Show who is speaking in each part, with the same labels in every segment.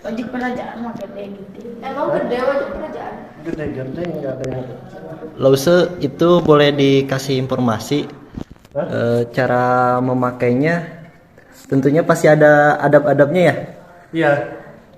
Speaker 1: Wajib kerajaan mah gede gitu. Emang gede wajib kerajaan?
Speaker 2: Gede-gede nggak ada yang
Speaker 3: Lause itu boleh dikasih informasi cara memakainya. Tentunya pasti ada adab-adabnya ya.
Speaker 2: Iya.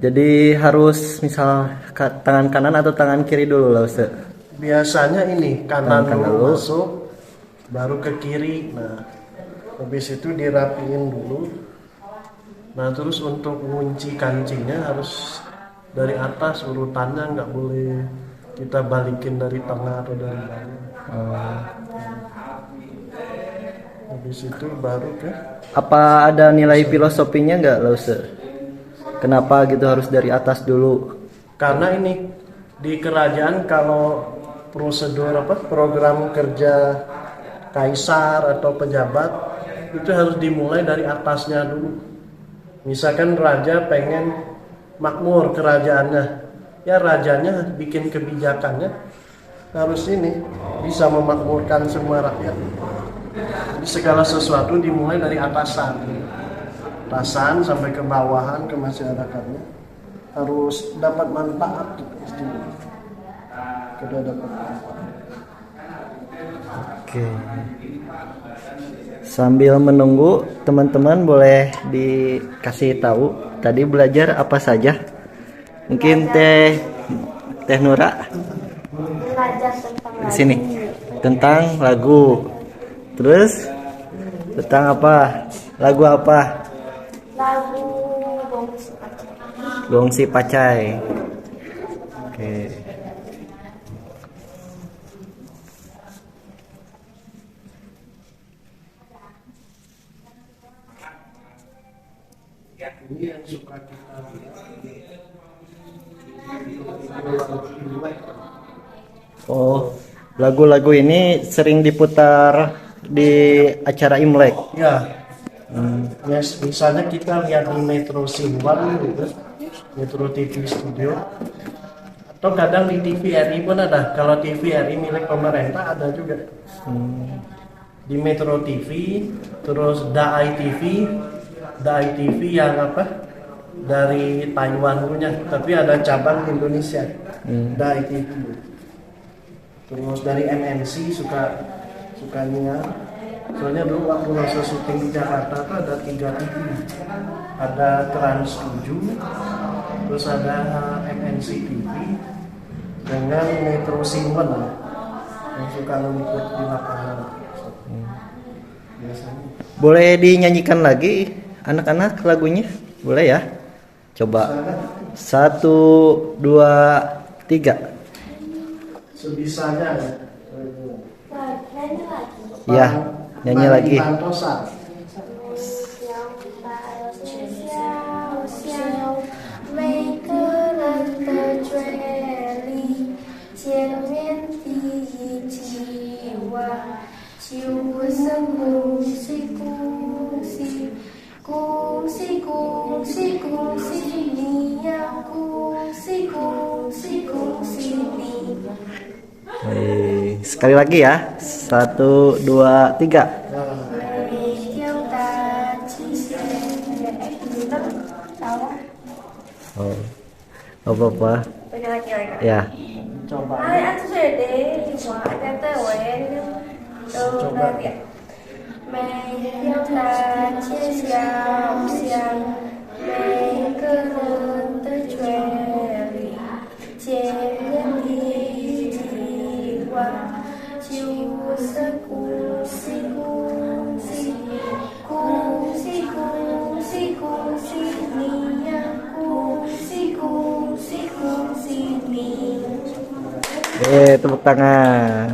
Speaker 3: Jadi harus misal tangan kanan atau tangan kiri dulu Lause.
Speaker 2: Biasanya ini kanan
Speaker 3: Kanan
Speaker 2: dulu
Speaker 3: dulu.
Speaker 2: masuk, baru ke kiri. Nah, habis itu dirapiin dulu. Nah, terus untuk kunci kancingnya harus dari atas urutannya, nggak boleh kita balikin dari tengah atau dari bawah. Habis itu baru ke
Speaker 3: Apa ada nilai filosofinya nggak Lause? Kenapa gitu harus dari atas dulu?
Speaker 2: karena ini di kerajaan kalau prosedur program kerja kaisar atau pejabat itu harus dimulai dari atasnya dulu. Misalkan raja pengen makmur kerajaannya, ya rajanya bikin kebijakannya harus ini bisa memakmurkan semua rakyat. Jadi segala sesuatu dimulai dari atasan sampai ke bawahan, ke masyarakatnya harus dapat manfaat gitu istilahnya. Kita dapat manfaat.
Speaker 3: Oke. Sambil menunggu, teman-teman boleh dikasih tahu tadi belajar apa saja? Mungkin Teh Nura
Speaker 1: Belajar tentang
Speaker 3: di sini tentang lagu. Terus tentang apa? Lagu apa?
Speaker 1: lagu Bongsi Pacai.
Speaker 3: Gongsi Pacai. Oke.
Speaker 2: Ini yang suka kita lihat.
Speaker 3: Oh, lagu-lagu ini sering diputar di acara Imlek.
Speaker 2: Ya, misalnya kita lihat di Metro Sinuan gitu, Metro TV Studio, atau kadang di TVRI pun ada. Kalau TVRI milik pemerintah ada juga. Di Metro TV, terus Dai TV yang dari Taiwan punya, tapi ada cabang Indonesia, Dai TV. Terus dari MNC suka nyiar. Soalnya dulu waktu masa syuting di Jakarta tuh ada 3 TV, ada Trans 7, terus ada MNC TV dengan Metro Sinuan yang suka meliput di lapangan. Biasanya.
Speaker 3: Boleh dinyanyikan lagi anak-anak lagunya? Boleh ya? Coba. 1, 2, 3.
Speaker 2: Sebisanya ya.
Speaker 1: Nyanyi lagi.
Speaker 3: Ya, nyanyi lagi.
Speaker 2: Santosa.
Speaker 1: 小小每个人的嘴里，见面第一句话就是恭喜恭喜恭喜恭喜恭喜你呀，恭喜恭喜恭喜你。
Speaker 3: Sekali lagi ya. 1, 2, 3.
Speaker 1: 每条大气线，tahu?
Speaker 3: Oh, apa-apa.
Speaker 1: Lagi.
Speaker 3: Ya.
Speaker 2: Coba.
Speaker 1: Hai, aku sudah deh, cuma kata wen,
Speaker 2: Coba.
Speaker 1: ya. 每条大街小巷，每个人的嘴里，见面第一句话就是恭喜恭喜恭喜恭喜恭喜你呀，恭喜恭喜恭喜你。
Speaker 3: Tepuk tangan.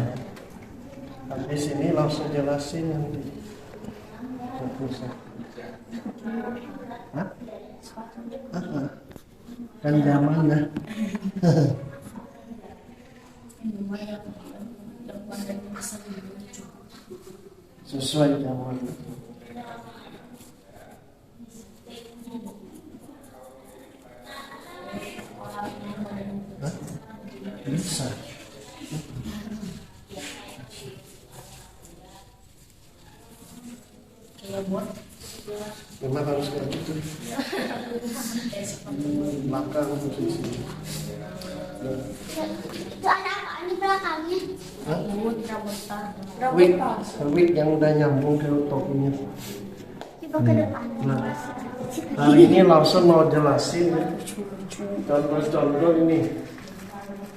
Speaker 2: Habis ini langsung jelasin nanti. Hah? Kan zamannya. Sesuai zaman. Hah? Bisa.
Speaker 1: Iya, buat
Speaker 2: Memang harus kayak gitu. Belakang posisi.
Speaker 1: Itu ada apa di belakangnya?
Speaker 2: Hah? Wig yang udah nyambung ke topinya.
Speaker 1: Coba ke depan.
Speaker 2: Nah, hari ini Lawson mau jelasin contoh-contoh ini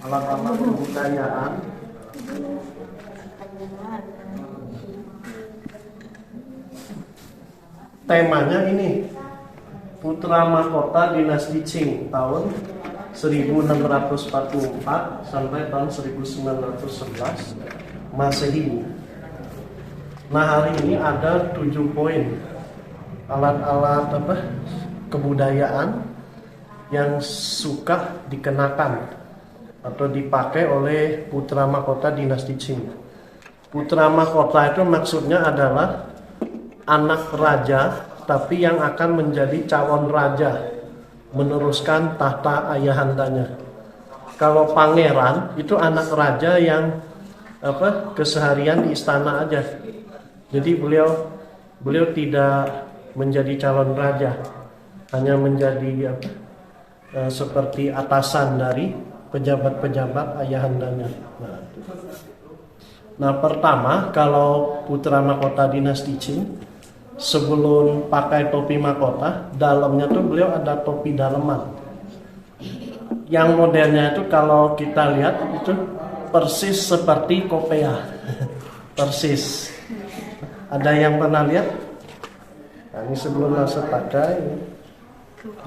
Speaker 2: alat-alat kebudayaan. Temanya ini Putra Mahkota Dinasti Qing tahun 1644 sampai tahun 1911 Masehi. Nah, hari ini ada 7 poin alat-alat kebudayaan yang suka dikenakan atau dipakai oleh putra mahkota dinasti Qing. Putra mahkota itu maksudnya adalah anak raja tapi yang akan menjadi calon raja meneruskan tahta ayahandanya. Kalau pangeran itu anak raja yang keseharian di istana aja. Jadi beliau tidak menjadi calon raja, hanya menjadi seperti atasan dari pejabat-pejabat ayahandanya. Nah, pertama kalau putra mahkota dinasti Qing sebelum pakai topi mahkota, dalamnya tuh beliau ada topi daleman. Yang modelnya itu kalau kita lihat itu persis seperti kopea. Persis. Ada yang pernah lihat? Nah, ini sebelum masuk pakai.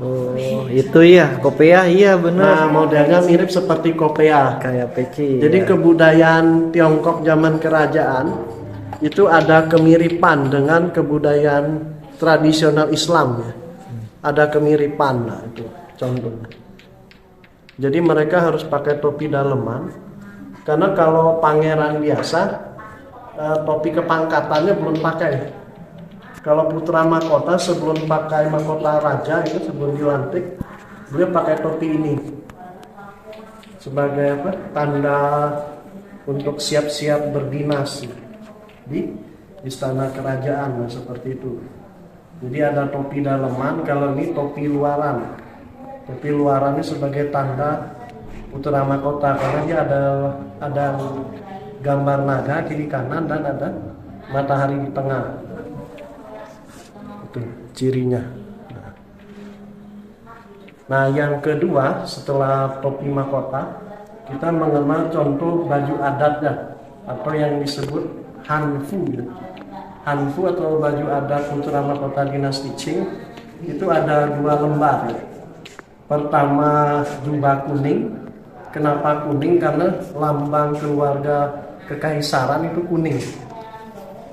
Speaker 3: Oh, itu ya, kopea, iya benar.
Speaker 2: Nah, modelnya mirip seperti kopea.
Speaker 3: Kayak peci.
Speaker 2: Jadi
Speaker 3: ya.
Speaker 2: kebudayaan Tiongkok zaman kerajaan itu ada kemiripan dengan kebudayaan tradisional Islam ya. Ada kemiripan, nah itu contohnya. Jadi mereka harus pakai topi daleman karena kalau pangeran biasa topi kepangkatannya belum pakai. Kalau putra mahkota sebelum pakai mahkota raja itu sebelum dilantik beliau pakai topi ini sebagai tanda untuk siap-siap berdinas di istana kerajaan, seperti itu. Jadi ada topi daleman, kalau ini topi luaran. Topi luaran ini sebagai tanda putra mahkota karena dia ada gambar naga kiri kanan dan ada matahari di tengah. Itu cirinya. Nah, yang kedua setelah topi mahkota kita mengenal contoh baju adatnya atau yang disebut hanfu. Hanfu atau baju adat putra mahkota dinasti Qing itu ada 2 lembar. Pertama jubah kuning. Kenapa kuning? Karena lambang keluarga kekaisaran itu kuning.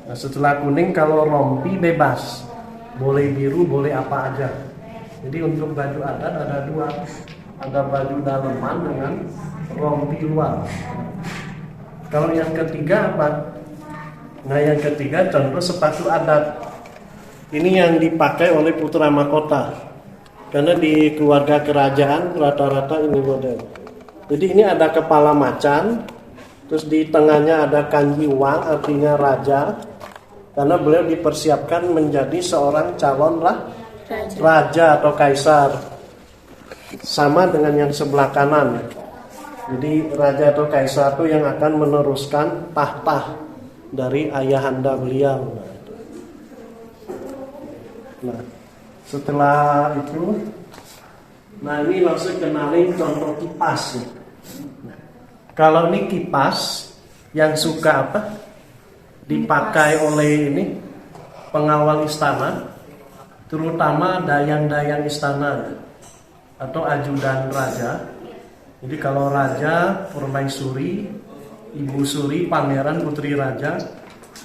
Speaker 2: Nah, setelah kuning kalau rompi bebas, boleh biru, boleh apa aja. Jadi untuk baju adat ada 2, ada baju daleman dengan rompi luar. Kalau yang ketiga apa? Nah, yang ketiga contoh sepatu adat. Ini yang dipakai oleh putra mahkota. Karena di keluarga kerajaan rata-rata ini model. Jadi ini ada kepala macan, terus di tengahnya ada kanji wang artinya raja. Karena beliau dipersiapkan menjadi seorang calon raja atau kaisar. Sama dengan yang sebelah kanan. Jadi raja atau kaisar itu yang akan meneruskan tahta dari ayahanda beliau. Nah, setelah itu, nah ini langsung kenalin contoh kipas. Nah, kalau ini kipas yang suka dipakai oleh ini pengawal istana, terutama dayang-dayang istana atau ajudan raja. Jadi kalau raja, permaisuri, ibu suri, pangeran, putri raja,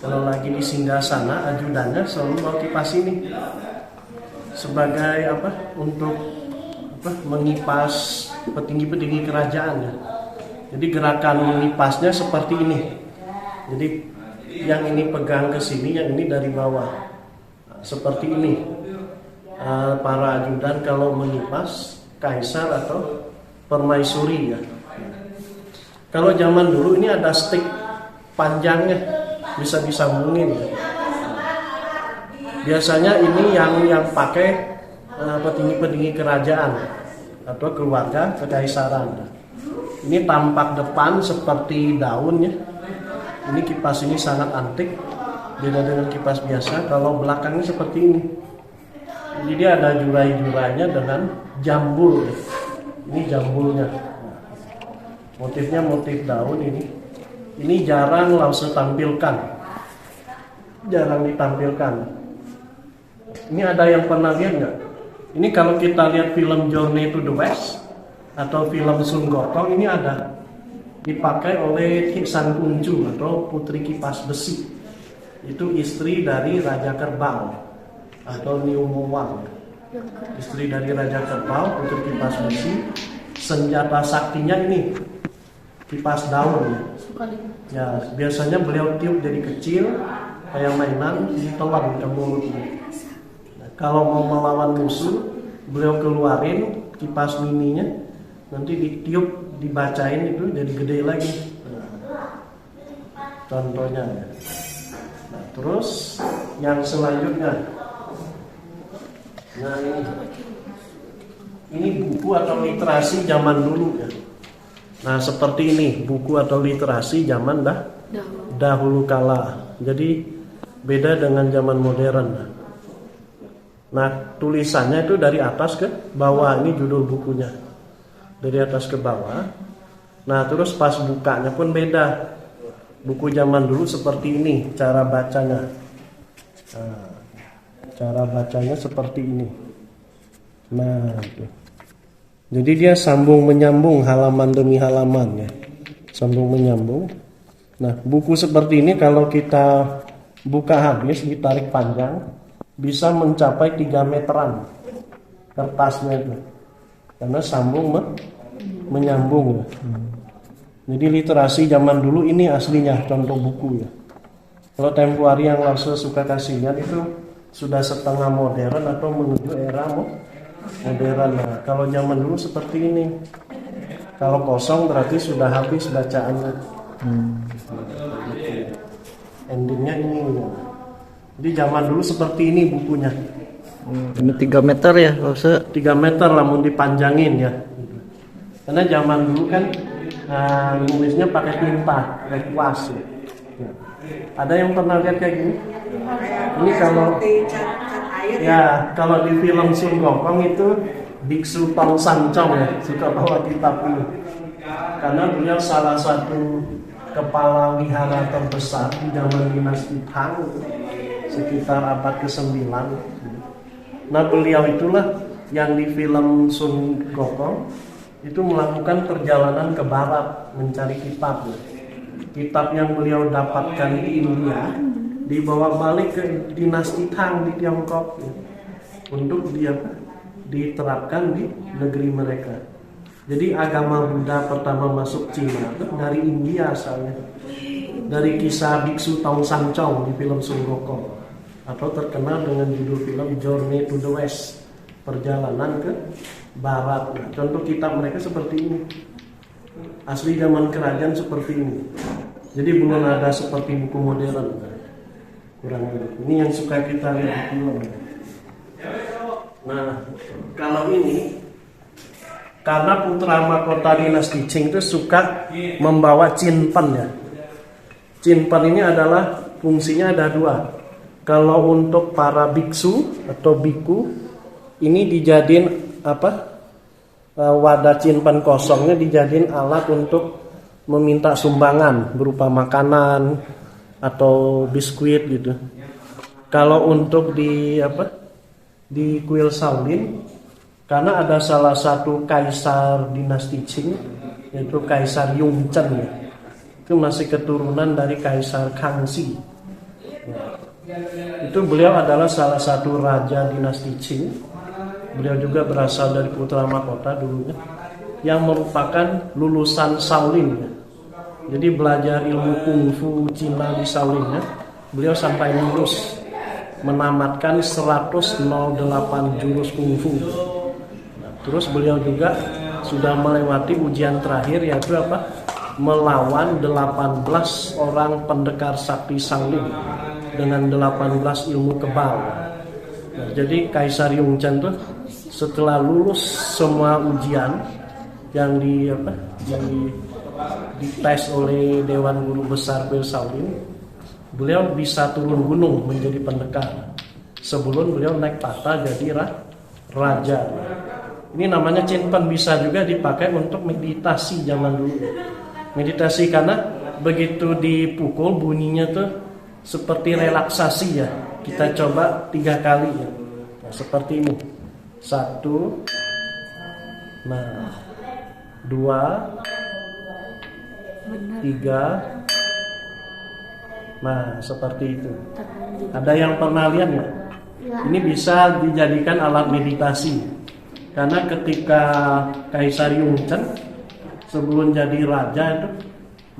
Speaker 2: kalau lagi di singgasana ajudannya selalu bawa kipas ini sebagai untuk mengipas petinggi-petinggi kerajaan ya. Jadi gerakan mengipasnya seperti ini. Jadi yang ini pegang ke sini, yang ini dari bawah. Nah, seperti ini. Para ajudan kalau mengipas kaisar atau permaisuri ya. Kalau zaman dulu ini ada stick panjangnya, bisa disambungin ya. Biasanya ini yang pakai petinggi-petinggi kerajaan atau keluarga kekaisaran. Ini tampak depan seperti daun ya. Ini kipas ini sangat antik, beda dengan kipas biasa. Kalau belakangnya seperti ini. Jadi dia ada jurai-jurainya dengan jambul. Ini jambulnya. Motifnya motif daun ini. Ini jarang Lause tampilkan. Jarang ditampilkan. Ini ada yang pernah lihat nggak? Ini kalau kita lihat film Journey to the West atau film Sun Gokong, ini ada dipakai oleh Sang Kuncu atau putri kipas besi. Itu istri dari Raja Kerbau atau Niu Mowang. Istri dari Raja Kerbau, putri kipas besi. Senjata saktinya ini kipas daun. Ya, biasanya beliau tiup jadi kecil kayak mainan, ditelan ke mulutnya. Nah, kalau mau melawan musuh, beliau keluarin kipas mininya, nanti ditiup, dibacain itu jadi gede lagi. Contohnya. Nah, terus yang selanjutnya, nah ini buku atau literasi zaman dulu ya. Nah seperti ini buku atau literasi zaman dahulu kala. Jadi beda dengan zaman modern. Nah tulisannya itu dari atas ke bawah, ini judul bukunya. Dari atas ke bawah. Nah terus pas bukanya pun beda. Buku zaman dulu seperti ini cara bacanya. Nah, cara bacanya seperti ini. Nah, jadi dia sambung menyambung halaman demi halaman ya, sambung menyambung. Nah, buku seperti ini kalau kita buka habis, ditarik panjang, bisa mencapai 3 meteran kertasnya itu, karena sambung menyambung ya. Jadi literasi zaman dulu ini aslinya contoh buku ya. Kalau tempoari yang Lause suka kasih lihat itu sudah setengah modern atau menuju era modern ya. Kalau zaman dulu seperti ini. Kalau kosong berarti sudah habis bacaannya. Endingnya ini. Jadi zaman dulu seperti ini bukunya.
Speaker 3: Ini 3 meter ya, Lause?
Speaker 2: 3 meter lah mau dipanjangin ya. Karena zaman dulu kan nulisnya pakai tinta, pakai kuas ya. Ada yang pernah lihat kayak gini? Ini kalau di film Sun Gokong itu Biksu Tong Sancong ya, suka bawa kitab ini. Karena beliau salah satu kepala wihara terbesar di zaman dinasti Tang sekitar abad ke-9. Nah beliau itulah yang di film Sun Gokong itu melakukan perjalanan ke barat mencari kitab. Kitab yang beliau dapatkan di India dibawa balik ke dinasti Tang di Tiongkok untuk diterapkan di negeri mereka. Jadi agama Buddha pertama masuk Cina dari India asalnya, dari kisah Biksu Tong Sancong di film Sun Gokong, atau terkenal dengan judul film Journey to the West, perjalanan ke barat. Nah, contoh kitab mereka seperti ini. Asli zaman kerajaan seperti ini. Jadi belum ada seperti buku modern. Kurang lebih. Ini yang suka kita lihat di film. Nah, kalau ini karena putra mahkota dinasti Qing itu suka membawa cinpen ya. Cinpen ini adalah fungsinya ada 2. Kalau untuk para biksu atau biku ini dijadiin wadah cinpen kosongnya dijadiin alat untuk meminta sumbangan berupa makanan atau biskuit gitu. Kalau untuk di kuil Shaolin, karena ada salah satu kaisar dinasti Qing yaitu Kaisar Yongzheng ya. Itu masih keturunan dari Kaisar Kangxi. Itu beliau adalah salah satu raja dinasti Qing. Beliau juga berasal dari putra mahkota dulunya, yang merupakan lulusan Shaolin ya. Jadi belajar ilmu kungfu Cina di Shaolin ya. Beliau sampai lulus menamatkan 108 jurus kungfu. Nah, terus beliau juga sudah melewati ujian terakhir yaitu melawan 18 orang pendekar sakti Shaolin dengan 18 ilmu kebal. Nah, jadi Kaisar Yongchen tuh setelah lulus semua ujian yang dites oleh Dewan Guru Besar Kuil Shaolin, beliau bisa turun gunung menjadi pendekar sebelum beliau naik tahta jadi raja. Ini namanya Cinpen, bisa juga dipakai untuk meditasi zaman dulu. Meditasi karena begitu dipukul bunyinya tuh seperti relaksasi ya. Kita coba 3 kali ya. Nah, seperti ini. 1, nah 2, 3. Nah, seperti itu. Ada yang pernah lihat nggak? Ini bisa dijadikan alat meditasi. Karena ketika Kaisar Yongchen sebelum jadi raja itu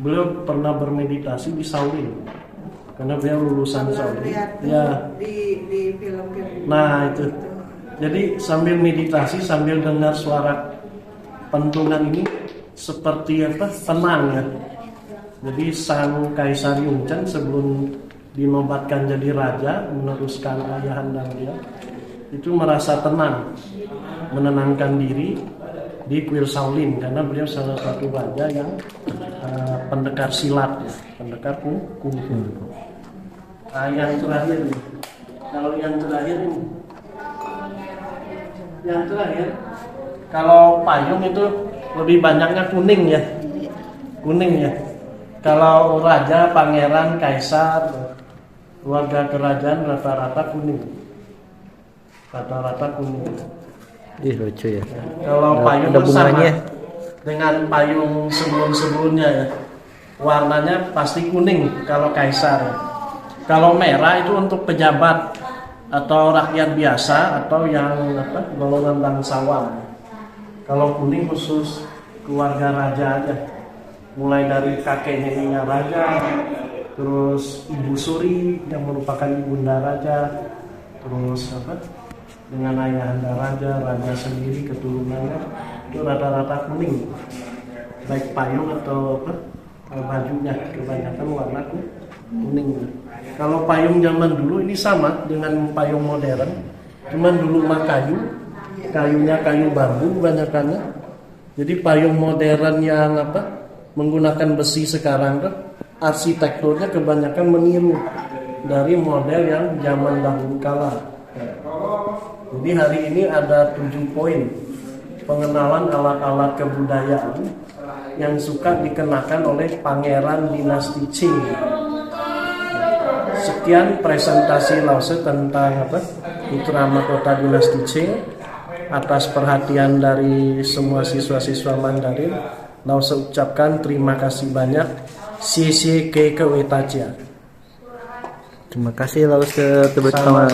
Speaker 2: beliau pernah bermeditasi di Shaolin. Karena beliau lulusan Shaolin. Ya.
Speaker 4: Di film-film.
Speaker 2: Nah, itu. Jadi sambil meditasi, sambil dengar suara pentungan ini seperti tenang ya. Jadi sang Kaisar Yongchen sebelum dinobatkan jadi raja, meneruskan ayahanda dia, itu merasa tenang, menenangkan diri di Kuil Shaolin karena beliau salah satu raja yang pendekar silat, ya, pendekar kungfu. Nah, yang terakhir nih, kalau yang terakhir ini, kalau payung itu lebih banyaknya kuning ya, Kalau raja, pangeran, kaisar, keluarga kerajaan rata-rata kuning.
Speaker 3: Ih, lucu ya.
Speaker 2: Kalau payung
Speaker 3: ada
Speaker 2: sama
Speaker 3: bunganya
Speaker 2: dengan payung sebelum-sebelumnya ya. Warnanya pasti kuning kalau kaisar. Kalau merah itu untuk pejabat atau rakyat biasa atau yang golongan bangsawan. Kalau kuning khusus keluarga raja aja. Mulai dari kakek neneknya raja, terus ibu suri yang merupakan ibunda raja, terus dengan ayahanda raja sendiri keturunannya itu rata-rata kuning, baik payung atau bajunya kebanyakan warna kuning. Kalau payung zaman dulu ini sama dengan payung modern, cuman dulu mah kayunya kayu bambu kebanyakannya. Jadi payung modern yang menggunakan besi sekarang arsitekturnya kebanyakan meniru dari model yang zaman dahulu kala. Jadi hari ini ada 7 poin pengenalan alat-alat kebudayaan yang suka dikenakan oleh pangeran dinasti Qing. Sekian presentasi Lause tentang putra mahkota dinasti Qing. Atas perhatian dari semua siswa-siswa Mandarin, Lause ucapkan terima kasih banyak. Xie ke
Speaker 3: Terima kasih Lause, tepuk tangan.